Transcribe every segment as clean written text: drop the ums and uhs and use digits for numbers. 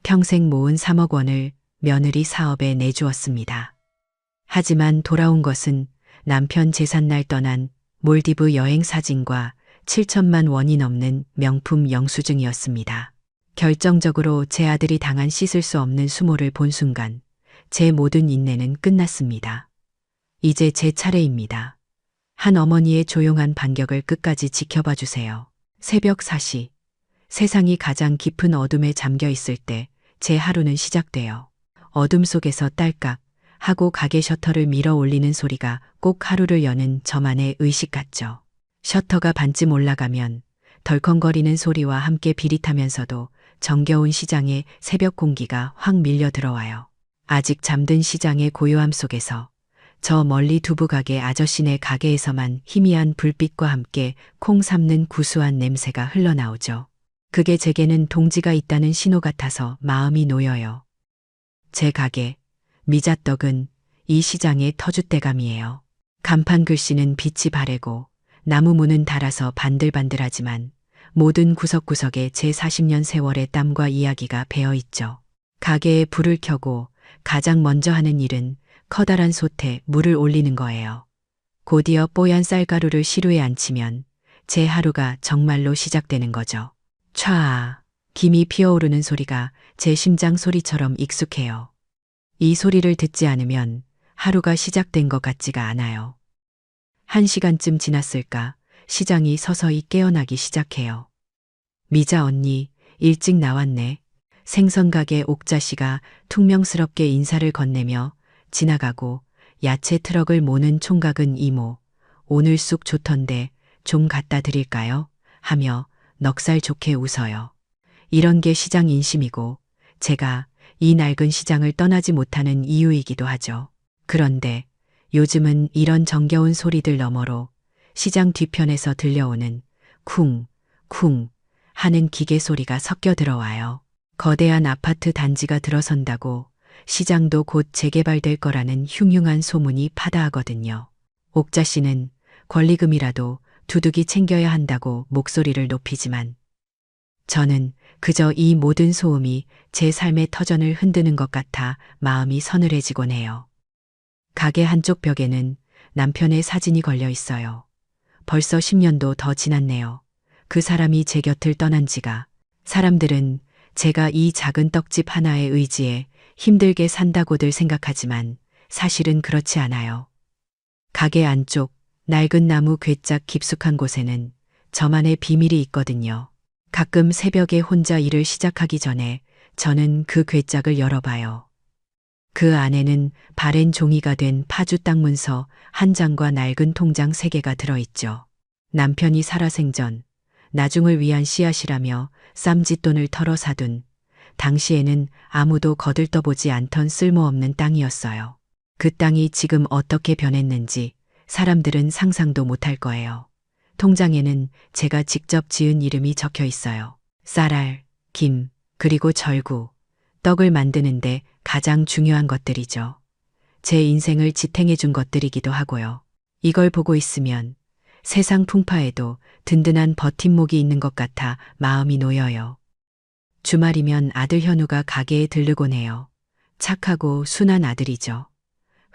평생 모은 3억 원을 며느리 사업에 내주었습니다. 하지만 돌아온 것은 남편 제삿날 떠난 몰디브 여행 사진과 7천만 원이 넘는 명품 영수증이었습니다. 결정적으로 제 아들이 당한 씻을 수 없는 수모를 본 순간 제 모든 인내는 끝났습니다. 이제 제 차례입니다. 한 어머니의 조용한 반격을 끝까지 지켜봐 주세요. 새벽 4시. 세상이 가장 깊은 어둠에 잠겨 있을 때 제 하루는 시작돼요. 어둠 속에서 딸깍 하고 가게 셔터를 밀어 올리는 소리가 꼭 하루를 여는 저만의 의식 같죠. 셔터가 반쯤 올라가면 덜컹거리는 소리와 함께 비릿하면서도 정겨운 시장의 새벽 공기가 확 밀려 들어와요. 아직 잠든 시장의 고요함 속에서 저 멀리 두부가게 아저씨네 가게에서만 희미한 불빛과 함께 콩 삶는 구수한 냄새가 흘러나오죠. 그게 제게는 동지가 있다는 신호 같아서 마음이 놓여요. 제 가게, 미자떡은 이 시장의 터줏대감이에요. 간판 글씨는 빛이 바래고 나무 문은 닳아서 반들반들하지만 모든 구석구석에 제 40년 세월의 땀과 이야기가 배어 있죠. 가게에 불을 켜고 가장 먼저 하는 일은 커다란 솥에 물을 올리는 거예요. 곧이어 뽀얀 쌀가루를 시루에 앉히면 제 하루가 정말로 시작되는 거죠. 촤아, 김이 피어오르는 소리가 제 심장 소리처럼 익숙해요. 이 소리를 듣지 않으면 하루가 시작된 것 같지가 않아요. 1시간쯤 지났을까 시장이 서서히 깨어나기 시작해요. 미자 언니, 일찍 나왔네. 생선가게 옥자씨가 퉁명스럽게 인사를 건네며 지나가고 야채 트럭을 모는 총각은 이모, 오늘 쑥 좋던데 좀 갖다 드릴까요? 하며 넉살 좋게 웃어요. 이런 게 시장 인심이고 제가 이 낡은 시장을 떠나지 못하는 이유이기도 하죠. 그런데 요즘은 이런 정겨운 소리들 너머로 시장 뒤편에서 들려오는 쿵, 쿵 하는 기계 소리가 섞여 들어와요. 거대한 아파트 단지가 들어선다고 시장도 곧 재개발될 거라는 흉흉한 소문이 파다하거든요. 옥자 씨는 권리금이라도 두둑이 챙겨야 한다고 목소리를 높이지만 저는 그저 이 모든 소음이 제 삶의 터전을 흔드는 것 같아 마음이 서늘해지곤 해요. 가게 한쪽 벽에는 남편의 사진이 걸려 있어요. 벌써 10년도 더 지났네요. 그 사람이 제 곁을 떠난 지가. 사람들은 제가 이 작은 떡집 하나의 의지에 힘들게 산다고들 생각하지만 사실은 그렇지 않아요. 가게 안쪽 낡은 나무 괴짝 깊숙한 곳에는 저만의 비밀이 있거든요. 가끔 새벽에 혼자 일을 시작하기 전에 저는 그 괴짝을 열어봐요. 그 안에는 바랜 종이가 된 파주 땅 문서 한 장과 낡은 통장 3개가 들어있죠. 남편이 살아생전 나중을 위한 씨앗이라며 쌈짓돈을 털어 사둔 당시에는 아무도 거들떠보지 않던 쓸모없는 땅이었어요. 그 땅이 지금 어떻게 변했는지 사람들은 상상도 못할 거예요. 통장에는 제가 직접 지은 이름이 적혀 있어요. 쌀알, 김, 그리고 절구, 떡을 만드는데 가장 중요한 것들이죠. 제 인생을 지탱해 준 것들이기도 하고요. 이걸 보고 있으면 세상 풍파에도 든든한 버팀목이 있는 것 같아 마음이 놓여요. 주말이면 아들 현우가 가게에 들르곤 해요. 착하고 순한 아들이죠.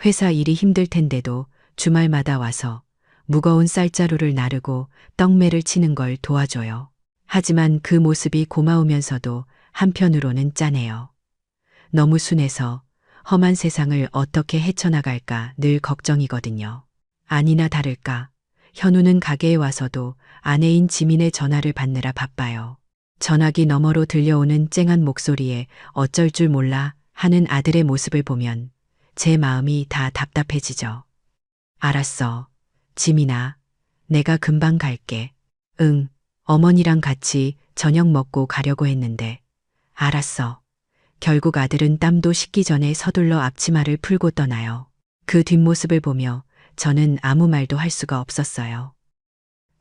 회사 일이 힘들 텐데도 주말마다 와서 무거운 쌀자루를 나르고 떡매를 치는 걸 도와줘요. 하지만 그 모습이 고마우면서도 한편으로는 짠해요. 너무 순해서 험한 세상을 어떻게 헤쳐나갈까 늘 걱정이거든요. 아니나 다를까 현우는 가게에 와서도 아내인 지민의 전화를 받느라 바빠요. 전화기 너머로 들려오는 쨍한 목소리에 어쩔 줄 몰라 하는 아들의 모습을 보면 제 마음이 다 답답해지죠. 알았어. 지민아, 내가 금방 갈게. 응, 어머니랑 같이 저녁 먹고 가려고 했는데. 알았어. 결국 아들은 땀도 식기 전에 서둘러 앞치마를 풀고 떠나요. 그 뒷모습을 보며 저는 아무 말도 할 수가 없었어요.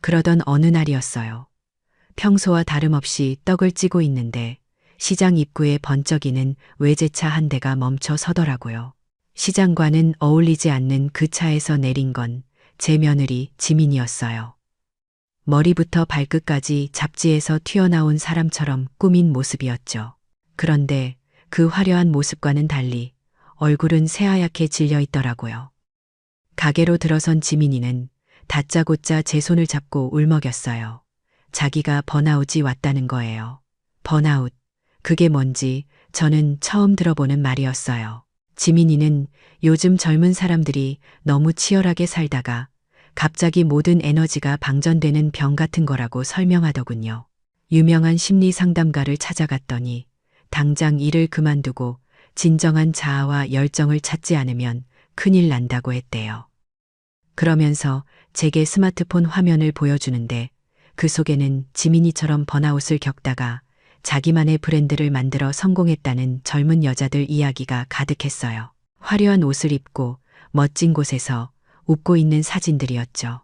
그러던 어느 날이었어요. 평소와 다름없이 떡을 찌고 있는데 시장 입구에 번쩍이는 외제차 한 대가 멈춰 서더라고요. 시장과는 어울리지 않는 그 차에서 내린 건 제 며느리 지민이었어요. 머리부터 발끝까지 잡지에서 튀어나온 사람처럼 꾸민 모습이었죠. 그런데 그 화려한 모습과는 달리 얼굴은 새하얗게 질려 있더라고요. 가게로 들어선 지민이는 다짜고짜 제 손을 잡고 울먹였어요. 자기가 번아웃이 왔다는 거예요. 번아웃. 그게 뭔지 저는 처음 들어보는 말이었어요. 지민이는 요즘 젊은 사람들이 너무 치열하게 살다가 갑자기 모든 에너지가 방전되는 병 같은 거라고 설명하더군요. 유명한 심리 상담가를 찾아갔더니 당장 일을 그만두고 진정한 자아와 열정을 찾지 않으면 큰일 난다고 했대요. 그러면서 제게 스마트폰 화면을 보여주는데 그 속에는 지민이처럼 번아웃을 겪다가 자기만의 브랜드를 만들어 성공했다는 젊은 여자들 이야기가 가득했어요. 화려한 옷을 입고 멋진 곳에서 웃고 있는 사진들이었죠.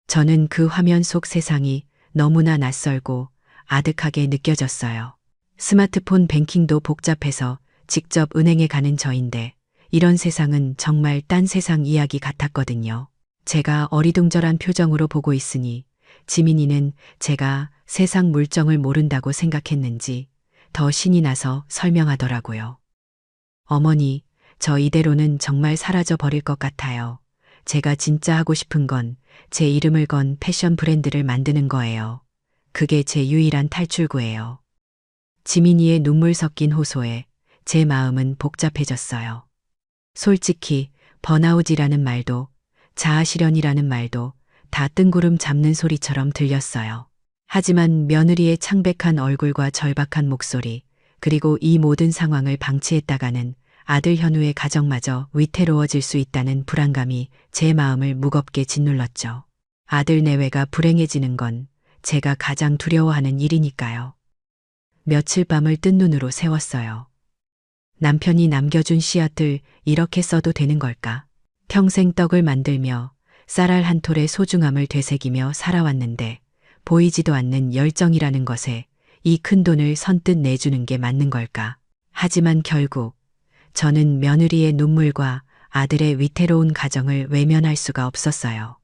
저는 그 화면 속 세상이 너무나 낯설고 아득하게 느껴졌어요. 스마트폰 뱅킹도 복잡해서 직접 은행에 가는 저인데 이런 세상은 정말 딴 세상 이야기 같았거든요. 제가 어리둥절한 표정으로 보고 있으니 지민이는 제가 세상 물정을 모른다고 생각했는지 더 신이 나서 설명하더라고요. 어머니, 저 이대로는 정말 사라져 버릴 것 같아요. 제가 진짜 하고 싶은 건 제 이름을 건 패션 브랜드를 만드는 거예요. 그게 제 유일한 탈출구예요. 지민이의 눈물 섞인 호소에 제 마음은 복잡해졌어요. 솔직히 번아웃이라는 말도 자아실현이라는 말도 다 뜬구름 잡는 소리처럼 들렸어요. 하지만 며느리의 창백한 얼굴과 절박한 목소리, 그리고 이 모든 상황을 방치했다가는 아들 현우의 가정마저 위태로워질 수 있다는 불안감이 제 마음을 무겁게 짓눌렀죠. 아들 내외가 불행해지는 건 제가 가장 두려워하는 일이니까요. 며칠 밤을 뜬 눈으로 세웠어요. 남편이 남겨준 씨앗들 이렇게 써도 되는 걸까? 평생 떡을 만들며 쌀알 한 톨의 소중함을 되새기며 살아왔는데 보이지도 않는 열정이라는 것에 이 큰 돈을 선뜻 내주는 게 맞는 걸까? 하지만 결국 저는 며느리의 눈물과 아들의 위태로운 가정을 외면할 수가 없었어요.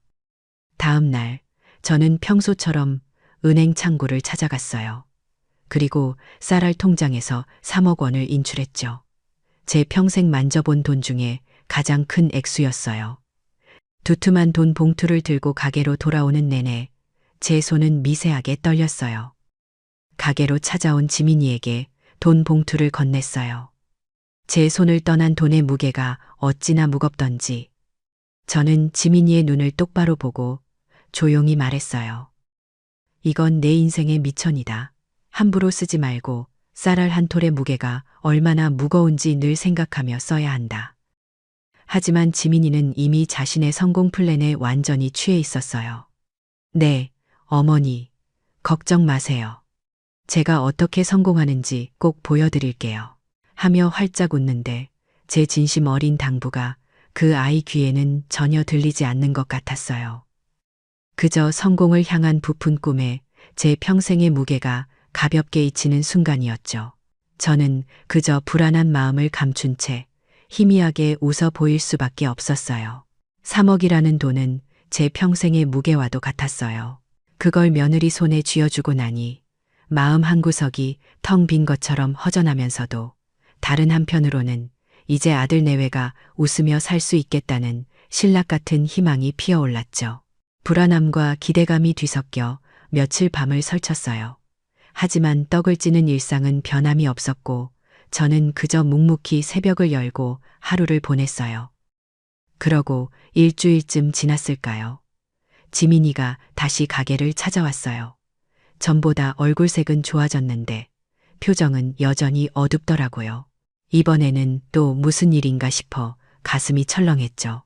다음 날 저는 평소처럼 은행 창구를 찾아갔어요. 그리고 쌀알 통장에서 3억 원을 인출했죠. 제 평생 만져본 돈 중에 가장 큰 액수였어요. 두툼한 돈 봉투를 들고 가게로 돌아오는 내내 제 손은 미세하게 떨렸어요. 가게로 찾아온 지민이에게 돈 봉투를 건넸어요. 제 손을 떠난 돈의 무게가 어찌나 무겁던지 저는 지민이의 눈을 똑바로 보고 조용히 말했어요. 이건 내 인생의 미천이다. 함부로 쓰지 말고 쌀알 한 톨의 무게가 얼마나 무거운지 늘 생각하며 써야 한다. 하지만 지민이는 이미 자신의 성공 플랜에 완전히 취해 있었어요. 네, 어머니, 걱정 마세요. 제가 어떻게 성공하는지 꼭 보여드릴게요. 하며 활짝 웃는데 제 진심 어린 당부가 그 아이 귀에는 전혀 들리지 않는 것 같았어요. 그저 성공을 향한 부푼 꿈에 제 평생의 무게가 가볍게 잊히는 순간이었죠. 저는 그저 불안한 마음을 감춘 채 희미하게 웃어 보일 수밖에 없었어요. 3억이라는 돈은 제 평생의 무게와도 같았어요. 그걸 며느리 손에 쥐어주고 나니 마음 한구석이 텅 빈 것처럼 허전하면서도 다른 한편으로는 이제 아들 내외가 웃으며 살 수 있겠다는 신락 같은 희망이 피어올랐죠. 불안함과 기대감이 뒤섞여 며칠 밤을 설쳤어요. 하지만 떡을 찌는 일상은 변함이 없었고 저는 그저 묵묵히 새벽을 열고 하루를 보냈어요. 그러고 일주일쯤 지났을까요? 지민이가 다시 가게를 찾아왔어요. 전보다 얼굴색은 좋아졌는데 표정은 여전히 어둡더라고요. 이번에는 또 무슨 일인가 싶어 가슴이 철렁했죠.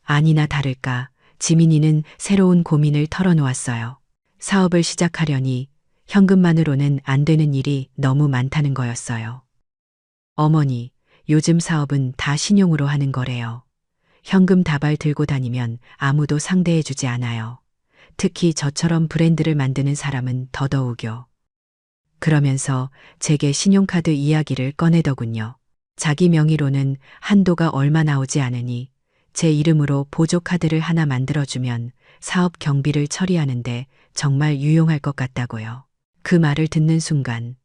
아니나 다를까 지민이는 새로운 고민을 털어놓았어요. 사업을 시작하려니 현금만으로는 안 되는 일이 너무 많다는 거였어요. 어머니, 요즘 사업은 다 신용으로 하는 거래요. 현금 다발 들고 다니면 아무도 상대해주지 않아요. 특히 저처럼 브랜드를 만드는 사람은 더더욱요. 그러면서 제게 신용카드 이야기를 꺼내더군요. 자기 명의로는 한도가 얼마 나오지 않으니 제 이름으로 보조카드를 하나 만들어주면 사업 경비를 처리하는데 정말 유용할 것 같다고요. 그 말을 듣는 순간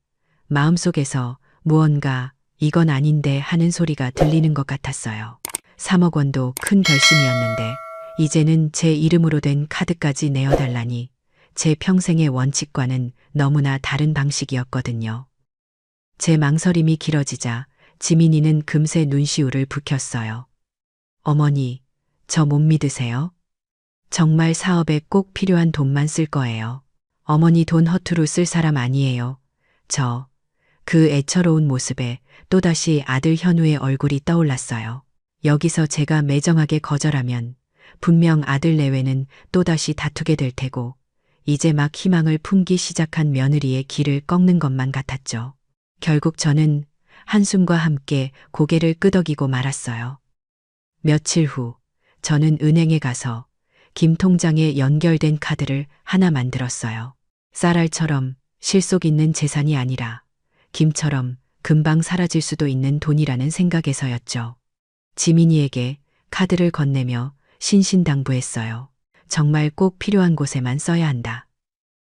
마음속에서 무언가 이건 아닌데 하는 소리가 들리는 것 같았어요. 3억 원도 큰 결심이었는데 이제는 제 이름으로 된 카드까지 내어달라니 제 평생의 원칙과는 너무나 다른 방식이었거든요. 제 망설임이 길어지자 지민이는 금세 눈시울을 붉혔어요. 어머니, 저 못 믿으세요? 정말 사업에 꼭 필요한 돈만 쓸 거예요. 어머니 돈 허투루 쓸 사람 아니에요. 그 애처로운 모습에 또다시 아들 현우의 얼굴이 떠올랐어요. 여기서 제가 매정하게 거절하면 분명 아들 내외는 또다시 다투게 될 테고 이제 막 희망을 품기 시작한 며느리의 길을 꺾는 것만 같았죠. 결국 저는 한숨과 함께 고개를 끄덕이고 말았어요. 며칠 후 저는 은행에 가서 김 통장에 연결된 카드를 하나 만들었어요. 쌀알처럼 실속 있는 재산이 아니라 김처럼 금방 사라질 수도 있는 돈이라는 생각에서였죠. 지민이에게 카드를 건네며 신신당부했어요. 정말 꼭 필요한 곳에만 써야 한다.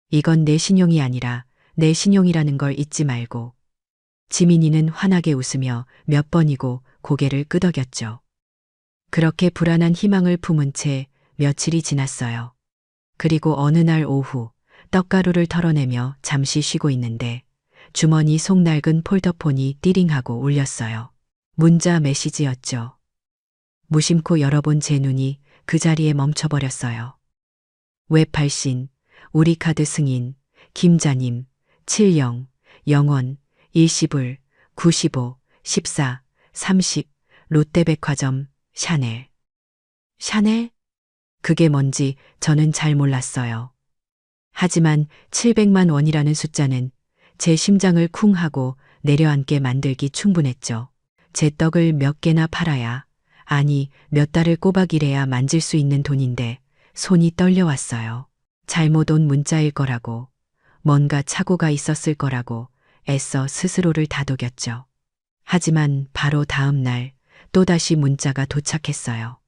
이건 내 신용이 아니라 내 신용이라는 걸 잊지 말고. 지민이는 환하게 웃으며 몇 번이고 고개를 끄덕였죠. 그렇게 불안한 희망을 품은 채 며칠이 지났어요. 그리고 어느 날 오후 떡가루를 털어내며 잠시 쉬고 있는데 주머니 속 낡은 폴더폰이 띠링하고 울렸어요. 문자 메시지였죠. 무심코 열어본 제 눈이 그 자리에 멈춰버렸어요. 웹 발신, 우리 카드 승인, 김자님, 70, 0원, 일시불, 95, 14, 30, 롯데백화점, 샤넬. 샤넬? 그게 뭔지 저는 잘 몰랐어요. 하지만 700만 원이라는 숫자는 제 심장을 쿵 하고 내려앉게 만들기 충분했죠. 제 떡을 몇 개나 팔아야, 아니 몇 달을 꼬박 일해야 만질 수 있는 돈인데 손이 떨려왔어요. 잘못 온 문자일 거라고, 뭔가 착오가 있었을 거라고 애써 스스로를 다독였죠. 하지만 바로 다음 날 또다시 문자가 도착했어요.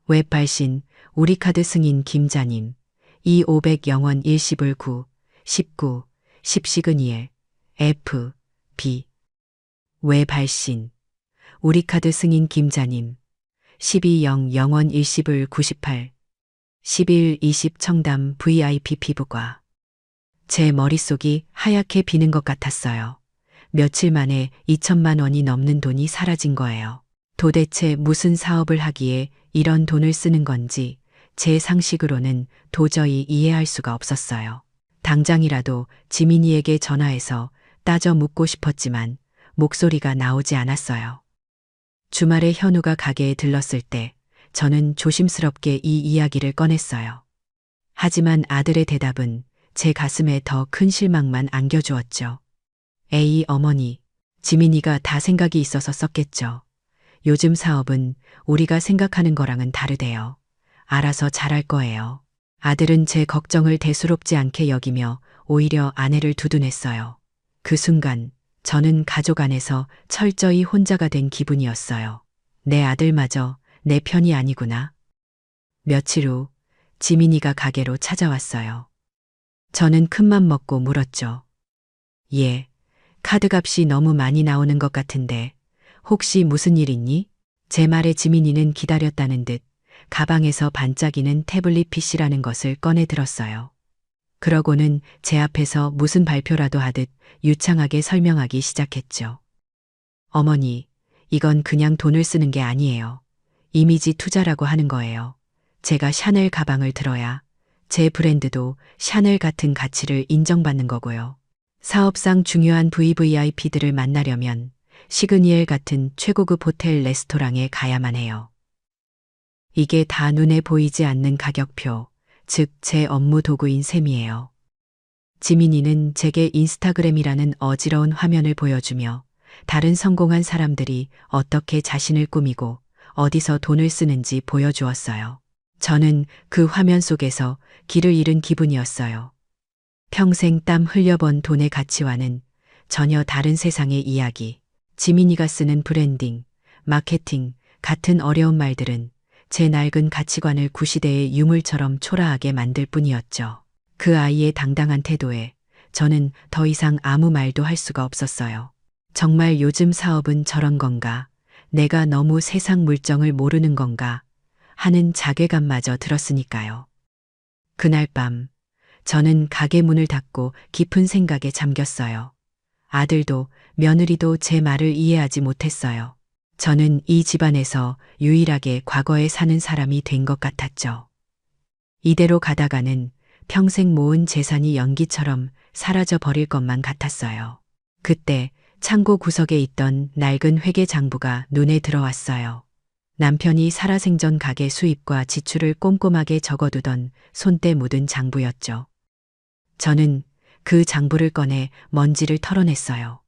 웹 발신, 우리 카드 승인 김자님, 2500 영원 일시불 9, 19, 10시그니엘, F, B. 웹 발신, 우리 카드 승인 김자님, 12영 영원 일시불 98, 11, 20 청담 VIP 피부과. 제 머릿속이 하얗게 비는 것 같았어요. 며칠 만에 2천만 원이 넘는 돈이 사라진 거예요. 도대체 무슨 사업을 하기에 이런 돈을 쓰는 건지 제 상식으로는 도저히 이해할 수가 없었어요. 당장이라도 지민이에게 전화해서 따져 묻고 싶었지만 목소리가 나오지 않았어요. 주말에 현우가 가게에 들렀을 때 저는 조심스럽게 이 이야기를 꺼냈어요. 하지만 아들의 대답은 제 가슴에 더 큰 실망만 안겨주었죠. 에이 어머니, 지민이가 다 생각이 있어서 썼겠죠. 요즘 사업은 우리가 생각하는 거랑은 다르대요. 알아서 잘할 거예요. 아들은 제 걱정을 대수롭지 않게 여기며 오히려 아내를 두둔했어요. 그 순간 저는 가족 안에서 철저히 혼자가 된 기분이었어요. 내 아들마저 내 편이 아니구나. 며칠 후 지민이가 가게로 찾아왔어요. 저는 큰맘 먹고 물었죠. 예, 카드값이 너무 많이 나오는 것 같은데 혹시 무슨 일 있니? 제 말에 지민이는 기다렸다는 듯 가방에서 반짝이는 태블릿 PC라는 것을 꺼내 들었어요. 그러고는 제 앞에서 무슨 발표라도 하듯 유창하게 설명하기 시작했죠. 어머니, 이건 그냥 돈을 쓰는 게 아니에요. 이미지 투자라고 하는 거예요. 제가 샤넬 가방을 들어야 제 브랜드도 샤넬 같은 가치를 인정받는 거고요. 사업상 중요한 VVIP들을 만나려면 시그니엘 같은 최고급 호텔 레스토랑에 가야만 해요. 이게 다 눈에 보이지 않는 가격표, 즉 제 업무 도구인 셈이에요. 지민이는 제게 인스타그램이라는 어지러운 화면을 보여주며 다른 성공한 사람들이 어떻게 자신을 꾸미고 어디서 돈을 쓰는지 보여주었어요. 저는 그 화면 속에서 길을 잃은 기분이었어요. 평생 땀 흘려번 돈의 가치와는 전혀 다른 세상의 이야기. 지민이가 쓰는 브랜딩, 마케팅 같은 어려운 말들은 제 낡은 가치관을 구시대의 유물처럼 초라하게 만들 뿐이었죠. 그 아이의 당당한 태도에 저는 더 이상 아무 말도 할 수가 없었어요. 정말 요즘 사업은 저런 건가? 내가 너무 세상 물정을 모르는 건가? 하는 자괴감마저 들었으니까요. 그날 밤, 저는 가게 문을 닫고 깊은 생각에 잠겼어요. 아들도 며느리도 제 말을 이해하지 못했어요. 저는 이 집안에서 유일하게 과거에 사는 사람이 된 것 같았죠. 이대로 가다가는 평생 모은 재산이 연기처럼 사라져 버릴 것만 같았어요. 그때 창고 구석에 있던 낡은 회계 장부가 눈에 들어왔어요. 남편이 살아생전 가게 수입과 지출을 꼼꼼하게 적어두던 손때 묻은 장부였죠. 저는 그 장부를 꺼내 먼지를 털어냈어요.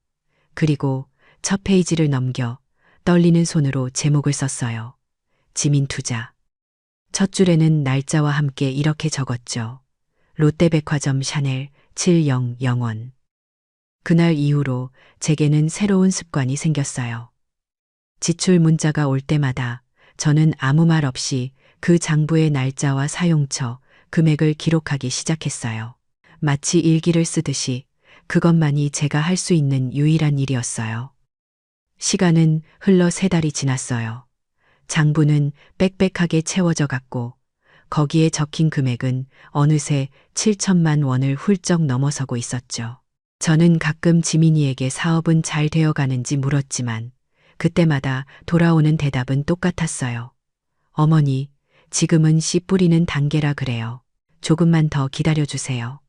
그리고 첫 페이지를 넘겨 떨리는 손으로 제목을 썼어요. 지민투자. 첫 줄에는 날짜와 함께 이렇게 적었죠. 롯데백화점 샤넬 700원. 그날 이후로 제게는 새로운 습관이 생겼어요. 지출 문자가 올 때마다 저는 아무 말 없이 그 장부의 날짜와 사용처, 금액을 기록하기 시작했어요. 마치 일기를 쓰듯이 그것만이 제가 할 수 있는 유일한 일이었어요. 시간은 흘러 3달이 지났어요. 장부는 빽빽하게 채워져 갔고 거기에 적힌 금액은 어느새 7천만 원을 훌쩍 넘어서고 있었죠. 저는 가끔 지민이에게 사업은 잘 되어 가는지 물었지만 그때마다 돌아오는 대답은 똑같았어요. 어머니, 지금은 씨 뿌리는 단계라 그래요. 조금만 더 기다려주세요.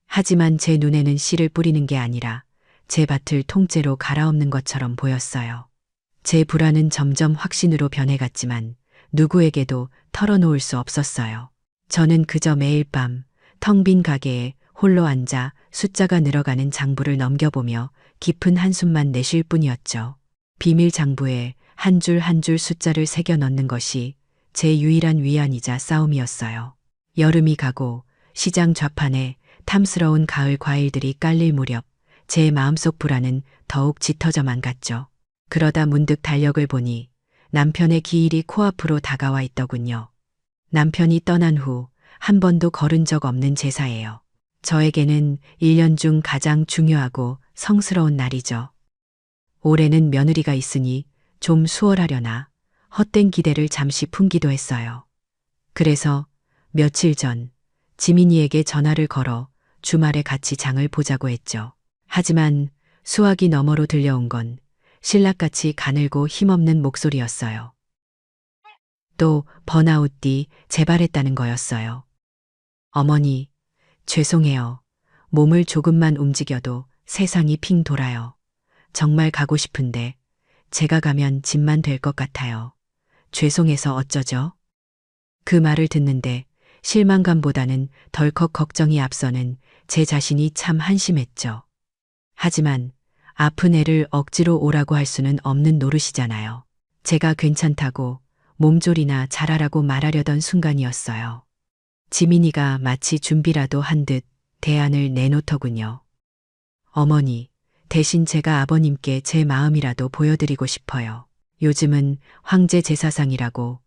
하지만 제 눈에는 씨를 뿌리는 게 아니라 제 밭을 통째로 갈아엎는 것처럼 보였어요. 제 불안은 점점 확신으로 변해갔지만 누구에게도 털어놓을 수 없었어요. 저는 그저 매일 밤 텅 빈 가게에 홀로 앉아 숫자가 늘어가는 장부를 넘겨보며 깊은 한숨만 내쉴 뿐이었죠. 비밀 장부에 한 줄 한 줄 숫자를 새겨 넣는 것이 제 유일한 위안이자 싸움이었어요. 여름이 가고 시장 좌판에 탐스러운 가을 과일들이 깔릴 무렵 제 마음속 불안은 더욱 짙어져만 갔죠. 그러다 문득 달력을 보니 남편의 기일이 코앞으로 다가와 있더군요. 남편이 떠난 후 한 번도 걸은 적 없는 제사예요. 저에게는 1년 중 가장 중요하고 성스러운 날이죠. 올해는 며느리가 있으니 좀 수월하려나 헛된 기대를 잠시 품기도 했어요. 그래서 며칠 전 지민이에게 전화를 걸어 주말에 같이 장을 보자고 했죠. 하지만 수화기 너머로 들려온 건 신락같이 가늘고 힘없는 목소리였어요. 또 번아웃 뒤 재발했다는 거였어요. 어머니, 죄송해요. 몸을 조금만 움직여도 세상이 핑 돌아요. 정말 가고 싶은데 제가 가면 집만 될 것 같아요. 죄송해서 어쩌죠? 그 말을 듣는데 실망감보다는 덜컥 걱정이 앞서는 제 자신이 참 한심했죠. 하지만 아픈 애를 억지로 오라고 할 수는 없는 노릇이잖아요. 제가 괜찮다고 몸조리나 잘하라고 말하려던 순간이었어요. 지민이가 마치 준비라도 한 듯 대안을 내놓더군요. 어머니, 대신 제가 아버님께 제 마음이라도 보여드리고 싶어요. 요즘은 황제 제사상이라고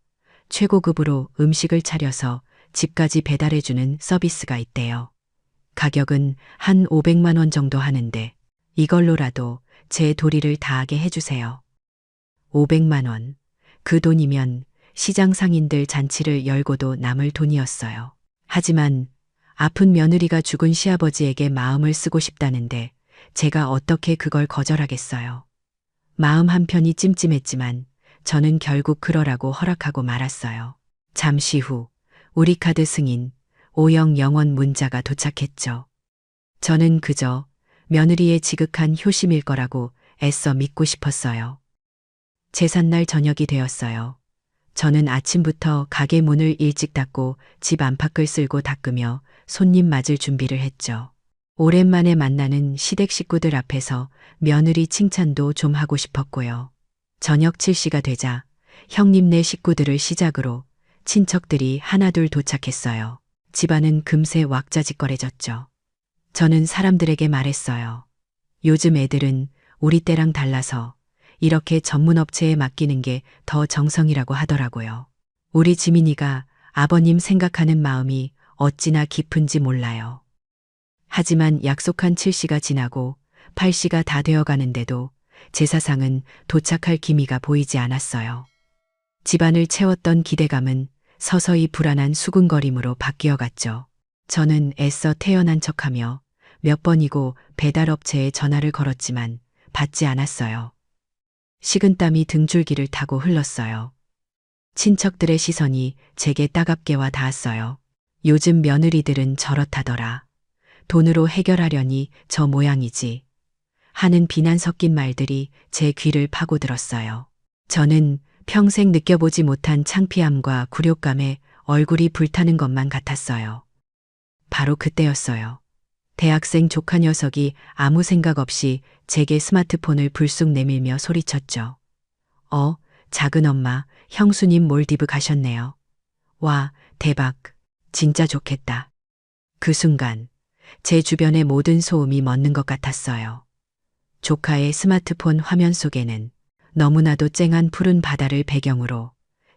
최고급으로 음식을 차려서 집까지 배달해주는 서비스가 있대요. 가격은 한 500만 원 정도 하는데 이걸로라도 제 도리를 다하게 해주세요. 500만 원. 그 돈이면 시장 상인들 잔치를 열고도 남을 돈이었어요. 하지만 아픈 며느리가 죽은 시아버지에게 마음을 쓰고 싶다는데 제가 어떻게 그걸 거절하겠어요. 마음 한편이 찜찜했지만 저는 결국 그러라고 허락하고 말았어요. 잠시 후 우리카드 승인 오영 영원 문자가 도착했죠. 저는 그저 며느리의 지극한 효심일 거라고 애써 믿고 싶었어요. 제삿날 저녁이 되었어요. 저는 아침부터 가게 문을 일찍 닫고 집 안팎을 쓸고 닦으며 손님 맞을 준비를 했죠. 오랜만에 만나는 시댁 식구들 앞에서 며느리 칭찬도 좀 하고 싶었고요. 저녁 7시가 되자 형님네 식구들을 시작으로 친척들이 하나둘 도착했어요. 집안은 금세 왁자지껄해졌죠. 저는 사람들에게 말했어요. 요즘 애들은 우리 때랑 달라서 이렇게 전문 업체에 맡기는 게 더 정성이라고 하더라고요. 우리 지민이가 아버님 생각하는 마음이 어찌나 깊은지 몰라요. 하지만 약속한 7시가 지나고 8시가 다 되어 가는데도 제사상은 도착할 기미가 보이지 않았어요. 집안을 채웠던 기대감은 서서히 불안한 수군거림으로 바뀌어 갔죠. 저는 애써 태연한 척하며 몇 번이고 배달업체에 전화를 걸었지만 받지 않았어요. 식은땀이 등줄기를 타고 흘렀어요. 친척들의 시선이 제게 따갑게 와 닿았어요. 요즘 며느리들은 저렇다더라. 돈으로 해결하려니 저 모양이지. 하는 비난 섞인 말들이 제 귀를 파고들었어요. 저는 평생 느껴보지 못한 창피함과 굴욕감에 얼굴이 불타는 것만 같았어요. 바로 그때였어요. 대학생 조카 녀석이 아무 생각 없이 제게 스마트폰을 불쑥 내밀며 소리쳤죠. 작은 엄마, 형수님 몰디브 가셨네요. 와, 대박. 진짜 좋겠다. 그 순간 제 주변의 모든 소음이 멎는 것 같았어요. 조카의 스마트폰 화면 속에는 너무나도 쨍한 푸른 바다를 배경으로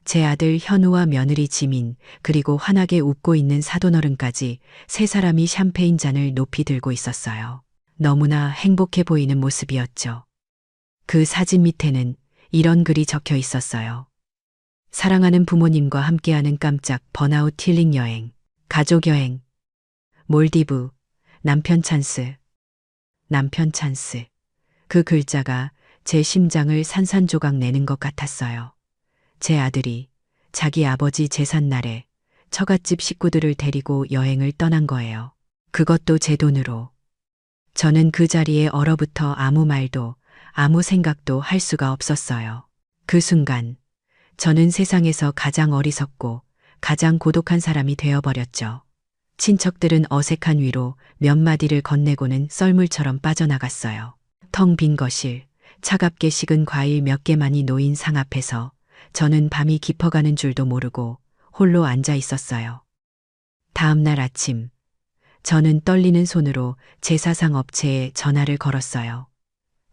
제 아들 현우와 며느리 지민 그리고 환하게 웃고 있는 사돈어른까지 세 사람이 샴페인 잔을 높이 들고 있었어요. 너무나 행복해 보이는 모습이었죠. 그 사진 밑에는 이런 글이 적혀 있었어요. 사랑하는 부모님과 함께하는 깜짝 번아웃 힐링 여행, 가족 여행, 몰디브, 남편 찬스. 남편 찬스. 그 글자가 제 심장을 산산조각 내는 것 같았어요. 제 아들이 자기 아버지 제삿날에 처갓집 식구들을 데리고 여행을 떠난 거예요. 그것도 제 돈으로. 저는 그 자리에 얼어붙어 아무 말도 아무 생각도 할 수가 없었어요. 그 순간 저는 세상에서 가장 어리석고 가장 고독한 사람이 되어버렸죠. 친척들은 어색한 위로 몇 마디를 건네고는 썰물처럼 빠져나갔어요. 텅 빈 거실, 차갑게 식은 과일 몇 개만이 놓인 상 앞에서 저는 밤이 깊어가는 줄도 모르고 홀로 앉아 있었어요. 다음 날 아침, 저는 떨리는 손으로 제사상 업체에 전화를 걸었어요.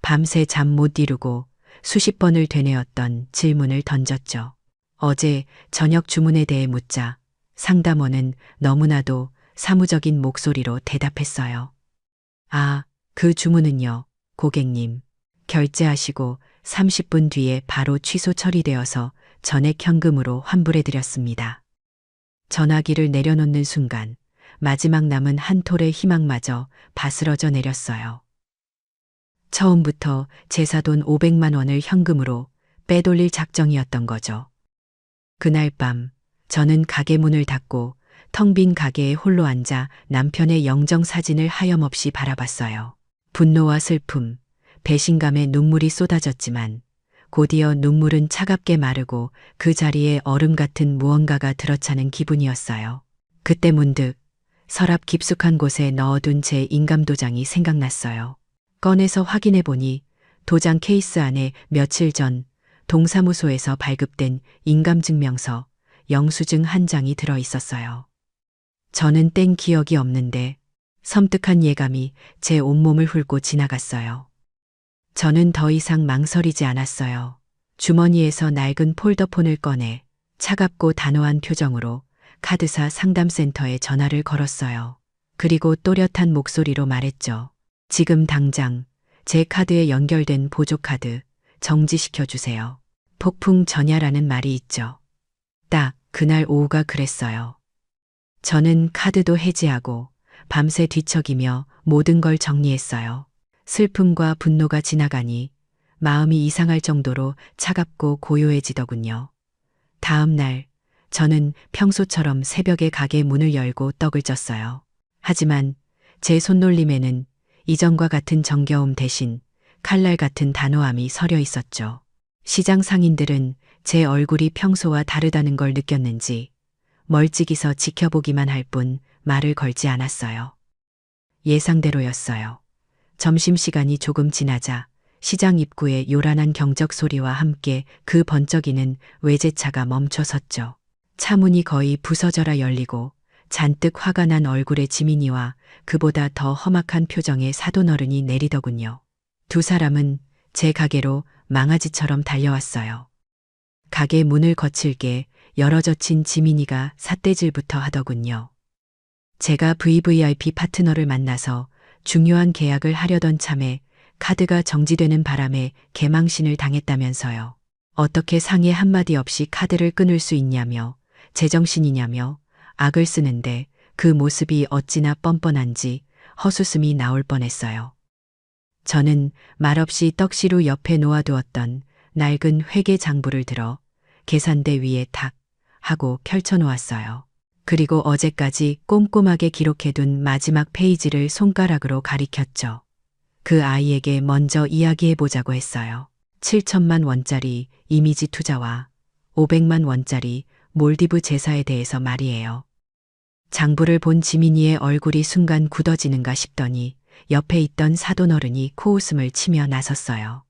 밤새 잠 못 이루고 수십 번을 되뇌었던 질문을 던졌죠. 어제 저녁 주문에 대해 묻자 상담원은 너무나도 사무적인 목소리로 대답했어요. 아, 그 주문은요, 고객님. 결제하시고 30분 뒤에 바로 취소 처리되어서 전액 현금으로 환불해드렸습니다. 전화기를 내려놓는 순간 마지막 남은 한 톨의 희망마저 바스러져 내렸어요. 처음부터 제사돈 500만 원을 현금으로 빼돌릴 작정이었던 거죠. 그날 밤 저는 가게 문을 닫고 텅 빈 가게에 홀로 앉아 남편의 영정 사진을 하염없이 바라봤어요. 분노와 슬픔, 배신감에 눈물이 쏟아졌지만 곧이어 눈물은 차갑게 마르고 그 자리에 얼음 같은 무언가가 들어차는 기분이었어요. 그때 문득 서랍 깊숙한 곳에 넣어둔 제 인감도장이 생각났어요. 꺼내서 확인해 보니 도장 케이스 안에 며칠 전 동사무소에서 발급된 인감증명서, 영수증 한 장이 들어 있었어요. 저는 뗀 기억이 없는데 섬뜩한 예감이 제 온몸을 훑고 지나갔어요. 저는 더 이상 망설이지 않았어요. 주머니에서 낡은 폴더폰을 꺼내 차갑고 단호한 표정으로 카드사 상담센터에 전화를 걸었어요. 그리고 또렷한 목소리로 말했죠. 지금 당장 제 카드에 연결된 보조카드 정지시켜 주세요. 폭풍 전야라는 말이 있죠. 딱 그날 오후가 그랬어요. 저는 카드도 해지하고 밤새 뒤척이며 모든 걸 정리했어요. 슬픔과 분노가 지나가니 마음이 이상할 정도로 차갑고 고요해지더군요. 다음 날 저는 평소처럼 새벽에 가게 문을 열고 떡을 쪘어요. 하지만 제 손놀림에는 이전과 같은 정겨움 대신 칼날 같은 단호함이 서려 있었죠. 시장 상인들은 제 얼굴이 평소와 다르다는 걸 느꼈는지 멀찍이서 지켜보기만 할 뿐 말을 걸지 않았어요. 예상대로였어요. 점심시간이 조금 지나자 시장 입구에 요란한 경적 소리와 함께 그 번쩍이는 외제차가 멈춰 섰죠. 차문이 거의 부서져라 열리고 잔뜩 화가 난 얼굴의 지민이와 그보다 더 험악한 표정의 사돈어른이 내리더군요. 두 사람은 제 가게로 망아지처럼 달려왔어요. 가게 문을 거칠게 열어젖힌 지민이가 삿대질부터 하더군요. 제가 VVIP 파트너를 만나서 중요한 계약을 하려던 참에 카드가 정지되는 바람에 개망신을 당했다면서요. 어떻게 상의 한마디 없이 카드를 끊을 수 있냐며, 제정신이냐며 악을 쓰는데 그 모습이 어찌나 뻔뻔한지 헛웃음이 나올 뻔했어요. 저는 말없이 떡시루 옆에 놓아두었던 낡은 회계 장부를 들어 계산대 위에 탁 하고 펼쳐놓았어요. 그리고 어제까지 꼼꼼하게 기록해둔 마지막 페이지를 손가락으로 가리켰죠. 그 아이에게 먼저 이야기해보자고 했어요. 7천만 원짜리 이미지 투자와 500만 원짜리 몰디브 제사에 대해서 말이에요. 장부를 본 지민이의 얼굴이 순간 굳어지는가 싶더니 옆에 있던 사돈어른이 코웃음을 치며 나섰어요.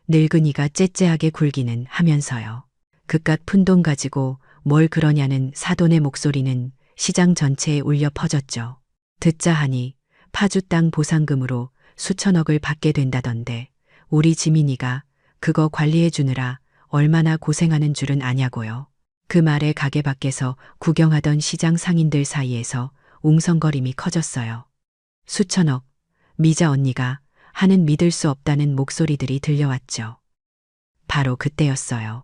늙은이가 째째하게 굴기는 하면서요. 그깟 푼돈 가지고 뭘 그러냐는 사돈의 목소리는 시장 전체에 울려 퍼졌죠. 듣자 하니 파주 땅 보상금으로 수천억을 받게 된다던데 우리 지민이가 그거 관리해 주느라 얼마나 고생하는 줄은 아냐고요. 그 말에 가게 밖에서 구경하던 시장 상인들 사이에서 웅성거림이 커졌어요. 수천억, 미자 언니가 하는 믿을 수 없다는 목소리들이 들려왔죠. 바로 그때였어요.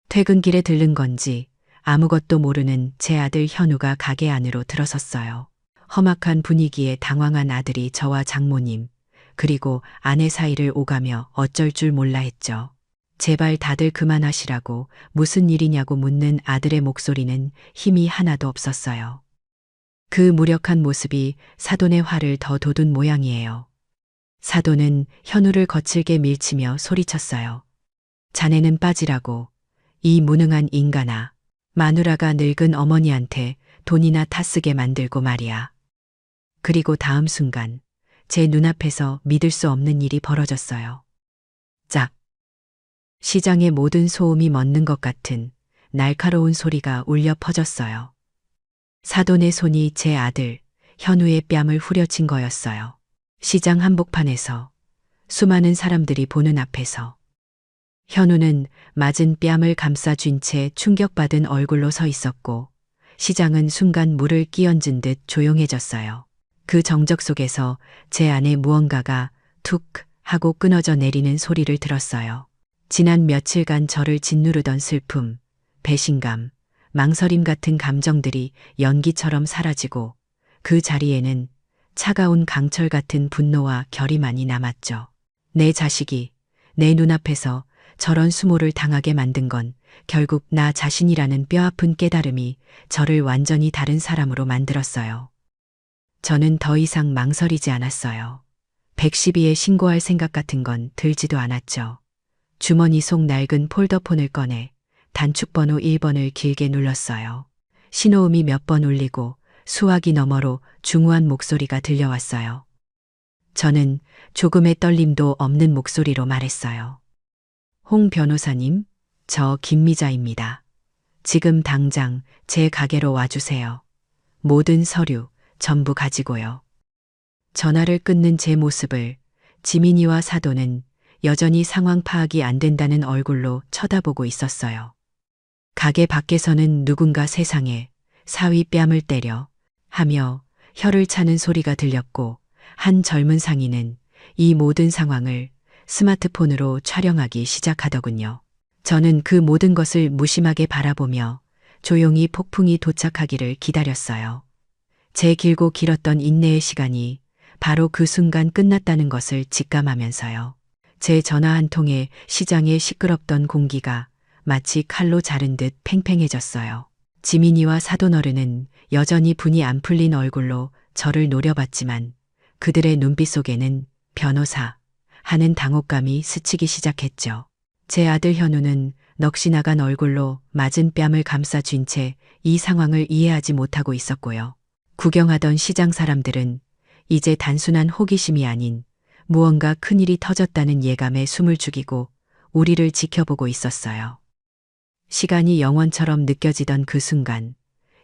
퇴근길에 들른 건지 아무것도 모르는 제 아들 현우가 가게 안으로 들어섰어요. 험악한 분위기에 당황한 아들이 저와 장모님, 그리고 아내 사이를 오가며 어쩔 줄 몰라 했죠. 제발 다들 그만하시라고 무슨 일이냐고 묻는 아들의 목소리는 힘이 하나도 없었어요. 그 무력한 모습이 사돈의 화를 더 돋운 모양이에요. 사돈은 현우를 거칠게 밀치며 소리쳤어요. 자네는 빠지라고, 이 무능한 인간아. 마누라가 늙은 어머니한테 돈이나 타쓰게 만들고 말이야. 그리고 다음 순간 제 눈앞에서 믿을 수 없는 일이 벌어졌어요. 짝. 시장의 모든 소음이 멎는 것 같은 날카로운 소리가 울려 퍼졌어요. 사돈의 손이 제 아들 현우의 뺨을 후려친 거였어요. 시장 한복판에서 수많은 사람들이 보는 앞에서 현우는 맞은 뺨을 감싸쥔 채 충격받은 얼굴로 서 있었고 시장은 순간 물을 끼얹은 듯 조용해졌어요. 그 정적 속에서 제 안에 무언가가 툭 하고 끊어져 내리는 소리를 들었어요. 지난 며칠간 저를 짓누르던 슬픔, 배신감, 망설임 같은 감정들이 연기처럼 사라지고 그 자리에는 차가운 강철 같은 분노와 결의만이 남았죠. 내 자식이 내 눈앞에서 저런 수모를 당하게 만든 건 결국 나 자신이라는 뼈아픈 깨달음이 저를 완전히 다른 사람으로 만들었어요. 저는 더 이상 망설이지 않았어요. 112에 신고할 생각 같은 건 들지도 않았죠. 주머니 속 낡은 폴더폰을 꺼내 단축번호 1번을 길게 눌렀어요. 신호음이 몇 번 울리고 수화기 너머로 중후한 목소리가 들려왔어요. 저는 조금의 떨림도 없는 목소리로 말했어요. 홍 변호사님, 저 김미자입니다. 지금 당장 제 가게로 와주세요. 모든 서류 전부 가지고요. 전화를 끊는 제 모습을 지민이와 사돈은 여전히 상황 파악이 안 된다는 얼굴로 쳐다보고 있었어요. 가게 밖에서는 누군가 세상에 사위 뺨을 때려 하며 혀를 차는 소리가 들렸고 한 젊은 상인은 이 모든 상황을 스마트폰으로 촬영하기 시작하더군요. 저는 그 모든 것을 무심하게 바라보며 조용히 폭풍이 도착하기를 기다렸어요. 제 길고 길었던 인내의 시간이 바로 그 순간 끝났다는 것을 직감하면서요. 제 전화 한 통에 시장의 시끄럽던 공기가 마치 칼로 자른 듯 팽팽해졌어요. 지민이와 사돈어른은 여전히 분이 안 풀린 얼굴로 저를 노려봤지만 그들의 눈빛 속에는 변호사 하는 당혹감이 스치기 시작했죠. 제 아들 현우는 넋이 나간 얼굴로 맞은 뺨을 감싸쥔 채 이 상황을 이해하지 못하고 있었고요. 구경하던 시장 사람들은 이제 단순한 호기심이 아닌 무언가 큰일이 터졌다는 예감에 숨을 죽이고 우리를 지켜보고 있었어요. 시간이 영원처럼 느껴지던 그 순간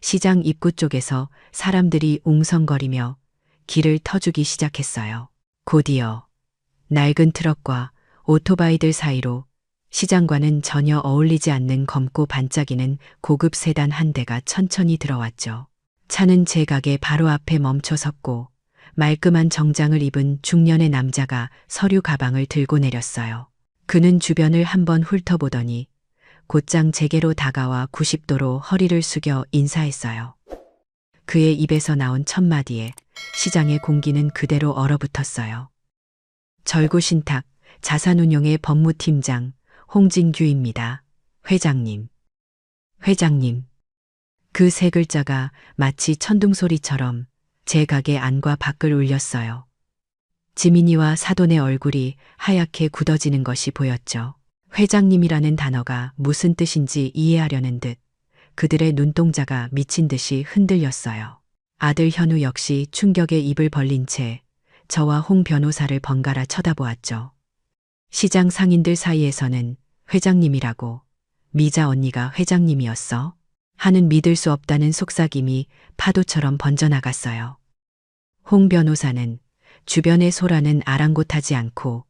시장 입구 쪽에서 사람들이 웅성거리며 길을 터주기 시작했어요. 곧이어 낡은 트럭과 오토바이들 사이로 시장과는 전혀 어울리지 않는 검고 반짝이는 고급 세단 한 대가 천천히 들어왔죠. 차는 제 가게 바로 앞에 멈춰 섰고 말끔한 정장을 입은 중년의 남자가 서류 가방을 들고 내렸어요. 그는 주변을 한번 훑어보더니 곧장 제게로 다가와 90도로 허리를 숙여 인사했어요. 그의 입에서 나온 첫 마디에 시장의 공기는 그대로 얼어붙었어요. 절구신탁 자산운용의 법무팀장 홍진규입니다. 회장님. 회장님. 그 세 글자가 마치 천둥소리처럼 제 가게 안과 밖을 울렸어요. 지민이와 사돈의 얼굴이 하얗게 굳어지는 것이 보였죠. 회장님이라는 단어가 무슨 뜻인지 이해하려는 듯 그들의 눈동자가 미친 듯이 흔들렸어요. 아들 현우 역시 충격에 입을 벌린 채 저와 홍 변호사를 번갈아 쳐다보았죠. 시장 상인들 사이에서는 회장님이라고 미자 언니가 회장님이었어? 하는 믿을 수 없다는 속삭임이 파도처럼 번져나갔어요. 홍 변호사는 주변의 소라는 아랑곳하지 않고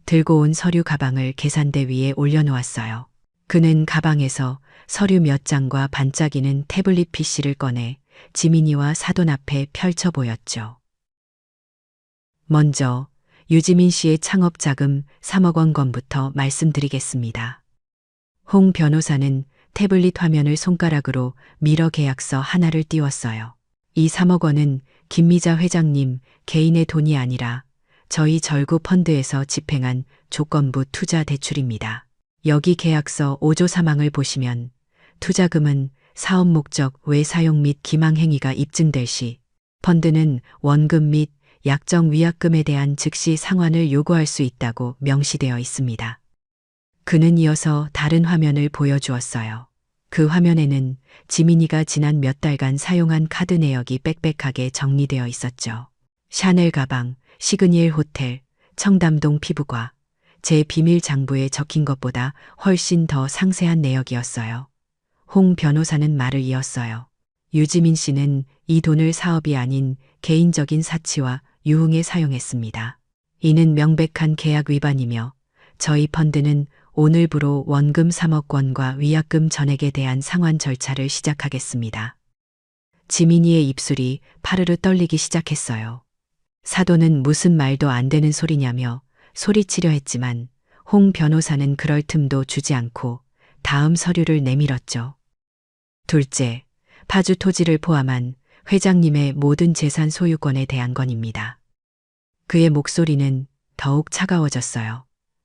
들고 온 서류 가방을 계산대 위에 올려놓았어요. 그는 가방에서 서류 몇 장과 반짝이는 태블릿 PC를 꺼내 지민이와 사돈 앞에 펼쳐 보였죠. 먼저 유지민 씨의 창업 자금 3억 원 건부터 말씀드리겠습니다. 홍 변호사는 태블릿 화면을 손가락으로 밀어 계약서 하나를 띄웠어요. 이 3억 원은 김미자 회장님 개인의 돈이 아니라 저희 절구 펀드에서 집행한 조건부 투자 대출입니다. 여기 계약서 5조 3항을 보시면 투자금은 사업 목적 외 사용 및 기망 행위가 입증될 시 펀드는 원금 및 약정 위약금에 대한 즉시 상환을 요구할 수 있다고 명시되어 있습니다. 그는 이어서 다른 화면을 보여주었어요. 그 화면에는 지민이가 지난 몇 달간 사용한 카드 내역이 빽빽하게 정리되어 있었죠. 샤넬 가방, 시그니엘 호텔, 청담동 피부과, 제 비밀 장부에 적힌 것보다 훨씬 더 상세한 내역이었어요. 홍 변호사는 말을 이었어요. 유지민 씨는 이 돈을 사업이 아닌 개인적인 사치와 유흥에 사용했습니다. 이는 명백한 계약 위반이며 저희 펀드는 오늘부로 원금 3억 원과 위약금 전액에 대한 상환 절차를 시작하겠습니다. 지민이의 입술이 파르르 떨리기 시작했어요. 사돈은 무슨 말도 안 되는 소리냐며 소리치려 했지만 홍 변호사는 그럴 틈도 주지 않고 다음 서류를 내밀었죠. 둘째, 파주 토지를 포함한 회장님의 모든 재산 소유권에 대한 건입니다. 그의 목소리는 더욱 차가워졌어요.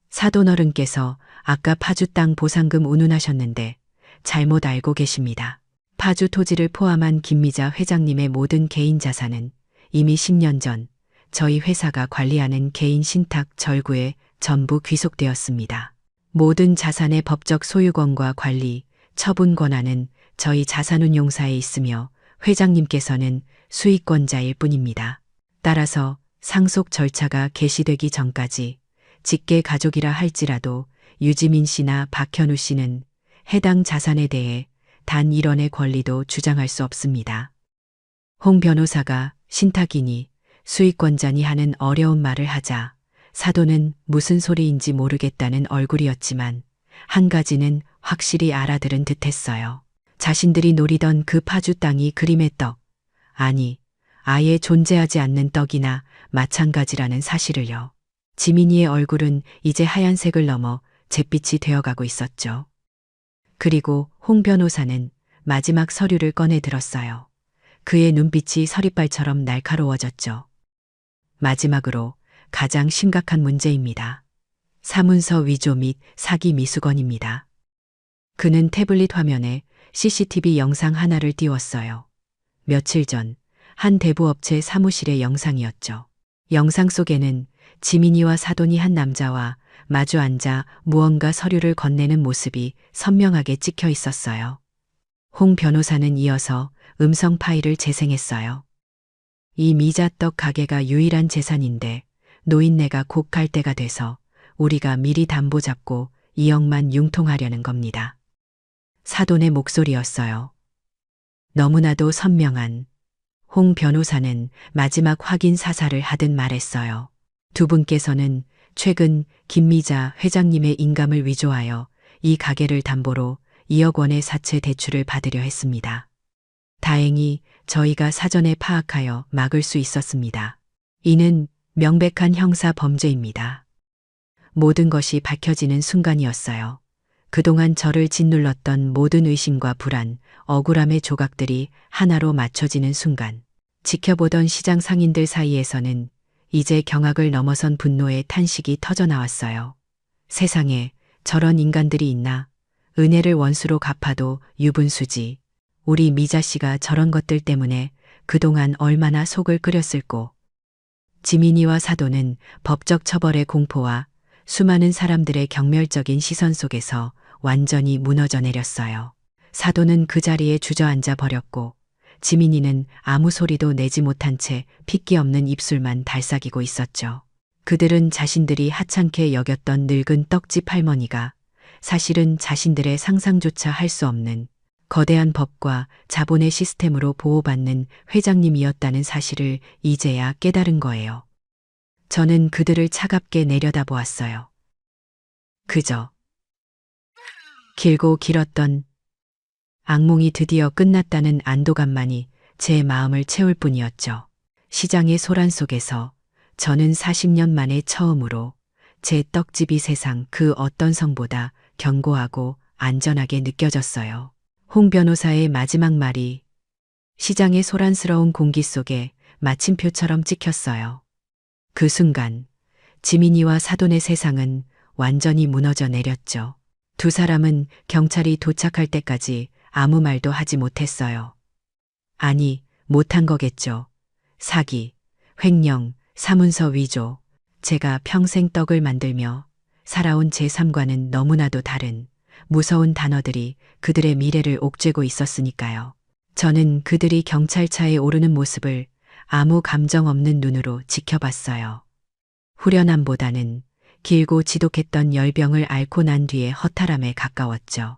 사돈 어른께서 아까 파주 땅 보상금 운운하셨는데 잘못 알고 계십니다. 파주 토지를 포함한 김미자 회장님의 모든 개인 자산은 이미 10년 전 저희 회사가 관리하는 개인 신탁 절구에 전부 귀속되었습니다. 모든 자산의 법적 소유권과 관리, 처분 권한은 저희 자산운용사에 있으며 회장님께서는 수익권자일 뿐입니다. 따라서 상속 절차가 개시되기 전까지 직계 가족이라 할지라도 유지민 씨나 박현우 씨는 해당 자산에 대해 단 1원의 권리도 주장할 수 없습니다. 홍 변호사가 신탁이니 수익권자니 하는 어려운 말을 하자 사돈은 무슨 소리인지 모르겠다는 얼굴이었지만 한 가지는 확실히 알아들은 듯했어요. 자신들이 노리던 그 파주 땅이 그림의 떡, 아니 아예 존재하지 않는 떡이나 마찬가지라는 사실을요. 지민이의 얼굴은 이제 하얀색을 넘어 잿빛이 되어가고 있었죠. 그리고 홍 변호사는 마지막 서류를 꺼내 들었어요. 그의 눈빛이 서리발처럼 날카로워졌죠. 마지막으로 가장 심각한 문제입니다. 사문서 위조 및 사기 미수건입니다. 그는 태블릿 화면에 CCTV 영상 하나를 띄웠어요. 며칠 전 한 대부업체 사무실의 영상이었죠. 영상 속에는 지민이와 사돈이 한 남자와 마주 앉아 무언가 서류를 건네는 모습이 선명하게 찍혀 있었어요. 홍 변호사는 이어서 음성 파일을 재생했어요. 이 미자떡 가게가 유일한 재산인데 노인네가 곧 갈 때가 돼서 우리가 미리 담보 잡고 2억만 융통하려는 겁니다. 사돈의 목소리였어요. 너무나도 선명한. 홍 변호사는 마지막 확인 사살을 하듯 말했어요. 두 분께서는 최근 김미자 회장님의 인감을 위조하여 이 가게를 담보로 2억 원의 사채 대출을 받으려 했습니다. 다행히 저희가 사전에 파악하여 막을 수 있었습니다. 이는 명백한 형사 범죄입니다. 모든 것이 밝혀지는 순간이었어요. 그동안 저를 짓눌렀던 모든 의심과 불안, 억울함의 조각들이 하나로 맞춰지는 순간, 지켜보던 시장 상인들 사이에서는 이제 경악을 넘어선 분노의 탄식이 터져나왔어요. 세상에 저런 인간들이 있나? 은혜를 원수로 갚아도 유분수지. 우리 미자 씨가 저런 것들 때문에 그동안 얼마나 속을 끓였을꼬. 지민이와 사도는 법적 처벌의 공포와 수많은 사람들의 경멸적인 시선 속에서 완전히 무너져 내렸어요. 사도는 그 자리에 주저앉아 버렸고 지민이는 아무 소리도 내지 못한 채 핏기 없는 입술만 달싹이고 있었죠. 그들은 자신들이 하찮게 여겼던 늙은 떡집 할머니가 사실은 자신들의 상상조차 할 수 없는 거대한 법과 자본의 시스템으로 보호받는 회장님이었다는 사실을 이제야 깨달은 거예요. 저는 그들을 차갑게 내려다보았어요. 그저 길고 길었던 악몽이 드디어 끝났다는 안도감만이 제 마음을 채울 뿐이었죠. 시장의 소란 속에서 저는 40년 만에 처음으로 제 떡집이 세상 그 어떤 성보다 견고하고 안전하게 느껴졌어요. 홍 변호사의 마지막 말이 시장의 소란스러운 공기 속에 마침표처럼 찍혔어요. 그 순간 지민이와 사돈의 세상은 완전히 무너져 내렸죠. 두 사람은 경찰이 도착할 때까지 아무 말도 하지 못했어요. 아니, 못한 거겠죠. 사기, 횡령, 사문서 위조. 제가 평생 떡을 만들며 살아온 제 삶과는 너무나도 다른 무서운 단어들이 그들의 미래를 옥죄고 있었으니까요. 저는 그들이 경찰차에 오르는 모습을 아무 감정 없는 눈으로 지켜봤어요. 후련함보다는 길고 지독했던 열병을 앓고 난 뒤의 허탈함에 가까웠죠.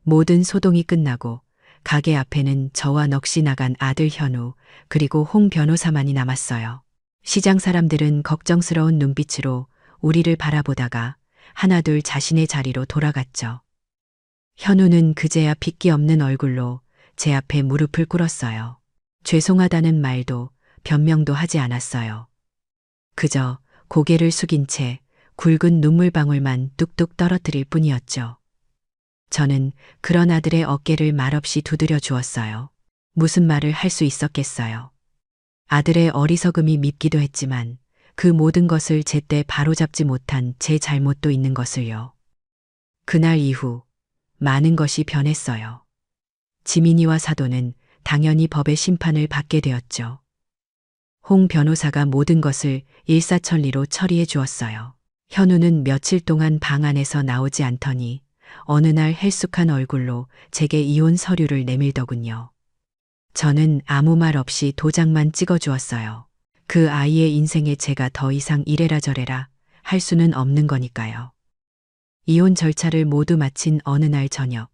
모든 소동이 끝나고 가게 앞에는 저와 넋이 나간 아들 현우 그리고 홍 변호사만이 남았어요. 시장 사람들은 걱정스러운 눈빛으로 우리를 바라보다가 하나둘 자신의 자리로 돌아갔죠. 현우는 그제야 핏기 없는 얼굴로 제 앞에 무릎을 꿇었어요. 죄송하다는 말도 변명도 하지 않았어요. 그저 고개를 숙인 채 굵은 눈물방울만 뚝뚝 떨어뜨릴 뿐이었죠. 저는 그런 아들의 어깨를 말없이 두드려 주었어요. 무슨 말을 할 수 있었겠어요. 아들의 어리석음이 밉기도 했지만 그 모든 것을 제때 바로잡지 못한 제 잘못도 있는 것을요. 그날 이후 많은 것이 변했어요. 지민이와 사도는 당연히 법의 심판을 받게 되었죠. 홍 변호사가 모든 것을 일사천리로 처리해 주었어요. 현우는 며칠 동안 방 안에서 나오지 않더니 어느 날 헬쑥한 얼굴로 제게 이혼 서류를 내밀더군요. 저는 아무 말 없이 도장만 찍어 주었어요. 그 아이의 인생에 제가 더 이상 이래라 저래라 할 수는 없는 거니까요. 이혼 절차를 모두 마친 어느 날 저녁,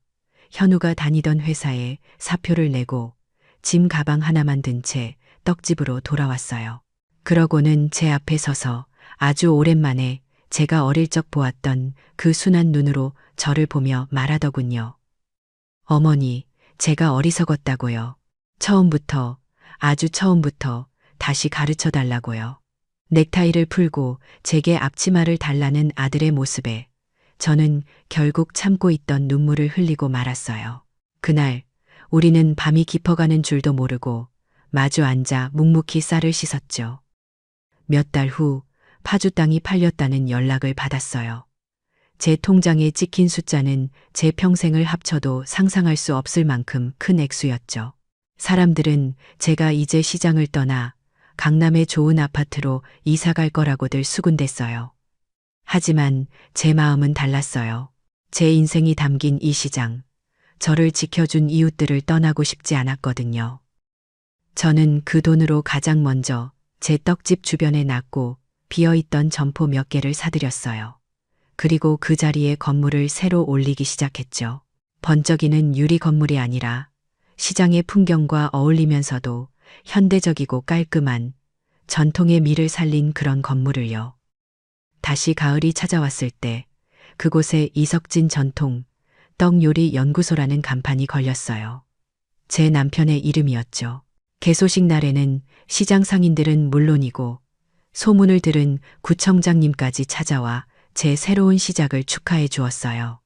현우가 다니던 회사에 사표를 내고 짐 가방 하나만 든 채 떡집으로 돌아왔어요. 그러고는 제 앞에 서서 아주 오랜만에 제가 어릴 적 보았던 그 순한 눈으로 저를 보며 말하더군요. 어머니, 제가 어리석었다고요. 처음부터, 아주 처음부터 다시 가르쳐 달라고요. 넥타이를 풀고 제게 앞치마를 달라는 아들의 모습에 저는 결국 참고 있던 눈물을 흘리고 말았어요. 그날 우리는 밤이 깊어가는 줄도 모르고 마주 앉아 묵묵히 쌀을 씻었죠. 몇 달 후 파주 땅이 팔렸다는 연락을 받았어요. 제 통장에 찍힌 숫자는 제 평생을 합쳐도 상상할 수 없을 만큼 큰 액수였죠. 사람들은 제가 이제 시장을 떠나 강남의 좋은 아파트로 이사 갈 거라고들 수군댔어요. 하지만 제 마음은 달랐어요. 제 인생이 담긴 이 시장, 저를 지켜준 이웃들을 떠나고 싶지 않았거든요. 저는 그 돈으로 가장 먼저 제 떡집 주변에 낮고 비어있던 점포 몇 개를 사들였어요. 그리고 그 자리에 건물을 새로 올리기 시작했죠. 번쩍이는 유리 건물이 아니라 시장의 풍경과 어울리면서도 현대적이고 깔끔한 전통의 미를 살린 그런 건물을요. 다시 가을이 찾아왔을 때 그곳에 이석진 전통 떡요리 연구소라는 간판이 걸렸어요. 제 남편의 이름이었죠. 개소식 날에는 시장 상인들은 물론이고 소문을 들은 구청장님까지 찾아와 제 새로운 시작을 축하해 주었어요.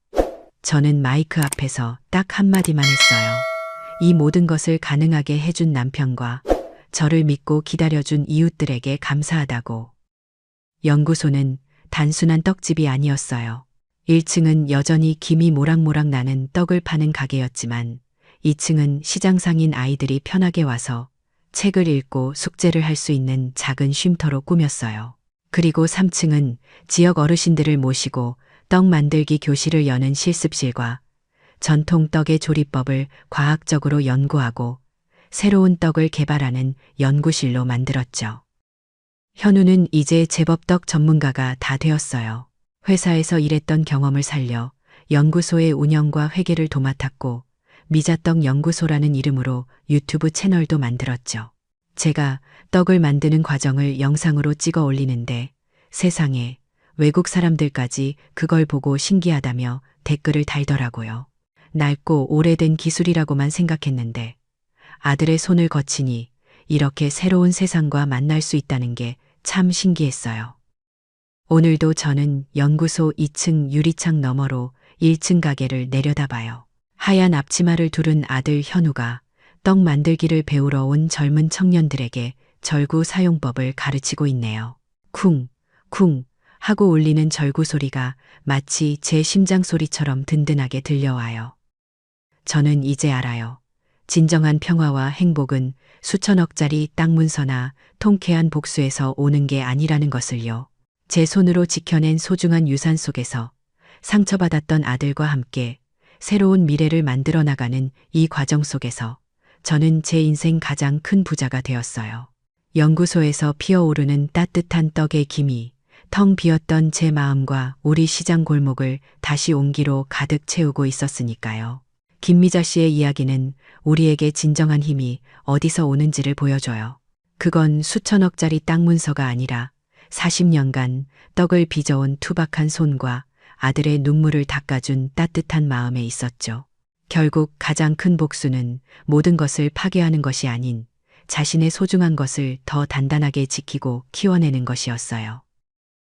저는 마이크 앞에서 딱 한마디만 했어요. 이 모든 것을 가능하게 해준 남편과 저를 믿고 기다려준 이웃들에게 감사하다고. 연구소는 단순한 떡집이 아니었어요. 1층은 여전히 김이 모락모락 나는 떡을 파는 가게였지만 2층은 시장상인 아이들이 편하게 와서 책을 읽고 숙제를 할 수 있는 작은 쉼터로 꾸몄어요. 그리고 3층은 지역 어르신들을 모시고 떡 만들기 교실을 여는 실습실과 전통 떡의 조리법을 과학적으로 연구하고 새로운 떡을 개발하는 연구실로 만들었죠. 현우는 이제 제법 떡 전문가가 다 되었어요. 회사에서 일했던 경험을 살려 연구소의 운영과 회계를 도맡았고 미자떡 연구소라는 이름으로 유튜브 채널도 만들었죠. 제가 떡을 만드는 과정을 영상으로 찍어 올리는데 세상에 외국 사람들까지 그걸 보고 신기하다며 댓글을 달더라고요. 낡고 오래된 기술이라고만 생각했는데 아들의 손을 거치니 이렇게 새로운 세상과 만날 수 있다는 게 참 신기했어요. 오늘도 저는 연구소 2층 유리창 너머로 1층 가게를 내려다봐요. 하얀 앞치마를 두른 아들 현우가 떡 만들기를 배우러 온 젊은 청년들에게 절구 사용법을 가르치고 있네요. 쿵, 쿵 하고 울리는 절구 소리가 마치 제 심장 소리처럼 든든하게 들려와요. 저는 이제 알아요. 진정한 평화와 행복은 수천억짜리 땅 문서나 통쾌한 복수에서 오는 게 아니라는 것을요. 제 손으로 지켜낸 소중한 유산 속에서 상처받았던 아들과 함께 새로운 미래를 만들어 나가는 이 과정 속에서 저는 제 인생 가장 큰 부자가 되었어요. 연구소에서 피어오르는 따뜻한 떡의 김이 텅 비었던 제 마음과 우리 시장 골목을 다시 온기로 가득 채우고 있었으니까요. 김미자 씨의 이야기는 우리에게 진정한 힘이 어디서 오는지를 보여줘요. 그건 수천억짜리 땅 문서가 아니라 40년간 떡을 빚어온 투박한 손과 아들의 눈물을 닦아준 따뜻한 마음에 있었죠. 결국 가장 큰 복수는 모든 것을 파괴하는 것이 아닌 자신의 소중한 것을 더 단단하게 지키고 키워내는 것이었어요.